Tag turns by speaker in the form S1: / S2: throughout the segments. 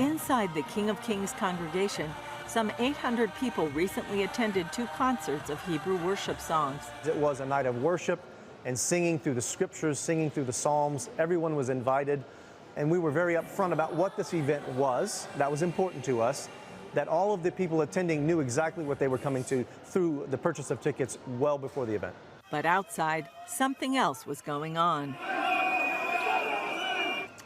S1: Inside the King of Kings congregation, some 800 people recently attended 2 concerts of Hebrew worship songs.
S2: It was a night of worship and singing through the scriptures, singing through the Psalms. Everyone was invited, and we were very upfront about what this event was. That was important to us, that all of the people attending knew exactly what they were coming to through the purchase of tickets well before the event.
S1: But outside, something else was going on.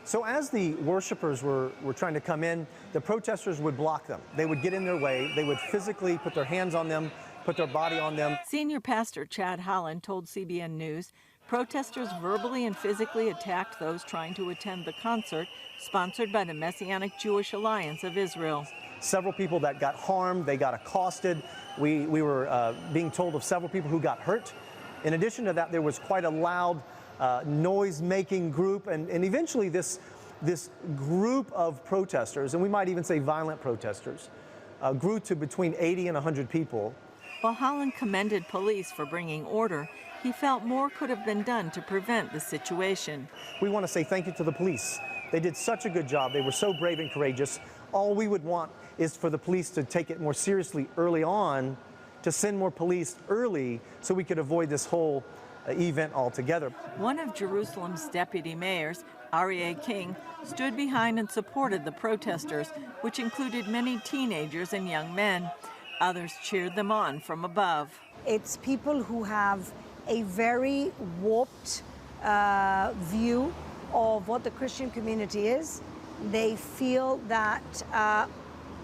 S2: So as the worshipers were trying to come in, the protesters would block them. They would get in their way. They would physically put their hands on them, put their body on them.
S1: Senior pastor Chad Holland told CBN News protesters verbally and physically attacked those trying to attend the concert sponsored by the Messianic Jewish Alliance of Israel.
S2: Several people that got harmed, they got accosted. We were being told of several people who got hurt. In addition to that, there was quite a loud noise-making group, and eventually this group of protesters, and we might even say violent protesters, grew to between 80 and 100 people.
S1: While Holland commended police for bringing order, he felt more could have been done to prevent the situation.
S2: We want to say thank you to the police. They did such a good job. They were so brave and courageous. All we would want is for the police to take it more seriously early on, to send more police early so we could avoid this whole event altogether.
S1: One of Jerusalem's deputy mayors, Aryeh King, stood behind and supported the protesters, which included many teenagers and young men. Others cheered them on from above.
S3: It's people who have a very warped view of what the Christian community is. They feel that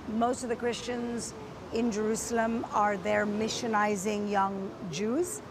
S3: most of the Christians in Jerusalem are there missionizing young Jews.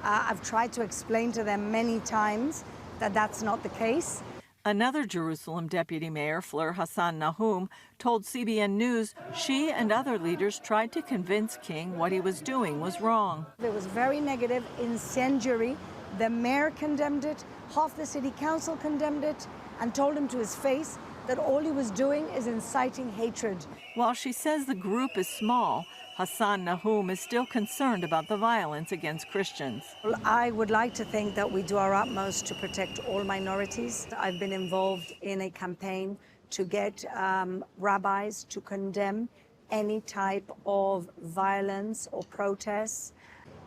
S3: I've tried to explain to them many times that that's not the case.
S1: Another Jerusalem deputy mayor, Fleur Hassan Nahum, told CBN News she and other leaders tried to convince King what he was doing was wrong.
S3: It was very negative, incendiary. The mayor condemned it, half the city council condemned it, and told him to his face that all he was doing is inciting hatred.
S1: While she says the group is small, Hassan Nahum is still concerned about the violence against Christians.
S3: Well, I would like to think that we do our utmost to protect all minorities. I've been involved in a campaign to get rabbis to condemn any type of violence or protests.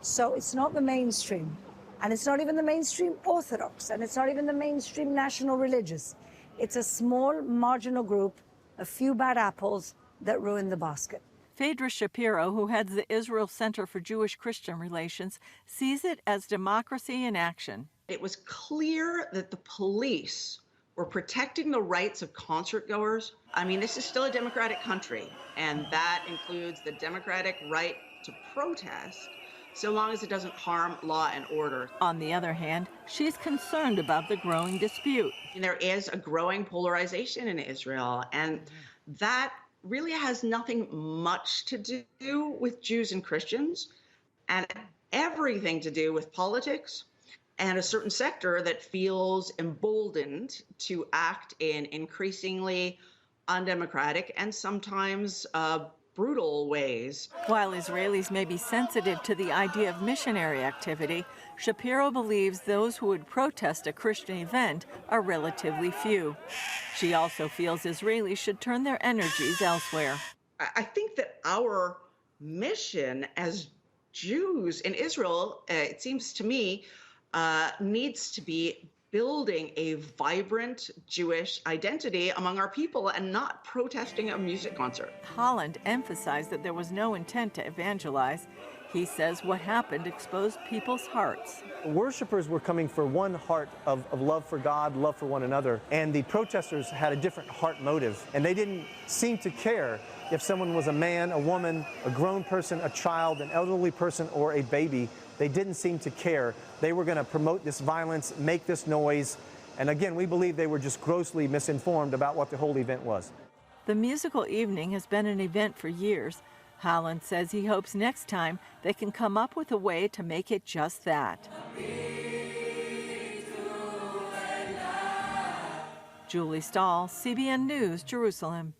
S3: So it's not the mainstream, and it's not even the mainstream Orthodox, and it's not even the mainstream national religious. It's a small marginal group, a few bad apples that ruin the basket.
S1: Phaedra Shapiro, who heads the Israel Center for Jewish-Christian Relations, sees it as democracy in action.
S4: It was clear that the police were protecting the rights of concertgoers. I mean, this is still a democratic country, and that includes the democratic right to protest, so long as it doesn't harm law and order.
S1: On the other hand, she's concerned about the growing dispute.
S4: There is a growing polarization in Israel, and that really has nothing much to do with Jews and Christians, and everything to do with politics and a certain sector that feels emboldened to act in increasingly undemocratic and sometimes brutal ways.
S1: While Israelis may be sensitive to the idea of missionary activity, Shapiro believes those who would protest a Christian event are relatively few. She also feels Israelis should turn their energies elsewhere.
S4: I think that our mission as Jews in Israel, it seems to me, needs to be building a vibrant Jewish identity among our people and not protesting a music concert.
S1: Holland emphasized that there was no intent to evangelize. He says what happened exposed people's hearts.
S2: Worshippers were coming for one heart of love for God, love for one another, and the protesters had a different heart motive, and they didn't seem to care if someone was a man, a woman, a grown person, a child, an elderly person, or a baby. They didn't seem to care. They were going to promote this violence, make this noise, and again, we believe they were just grossly misinformed about what the whole event was.
S1: The musical evening has been an event for years. Holland says he hopes next time they can come up with a way to make it just that. Julie Stahl, CBN News, Jerusalem.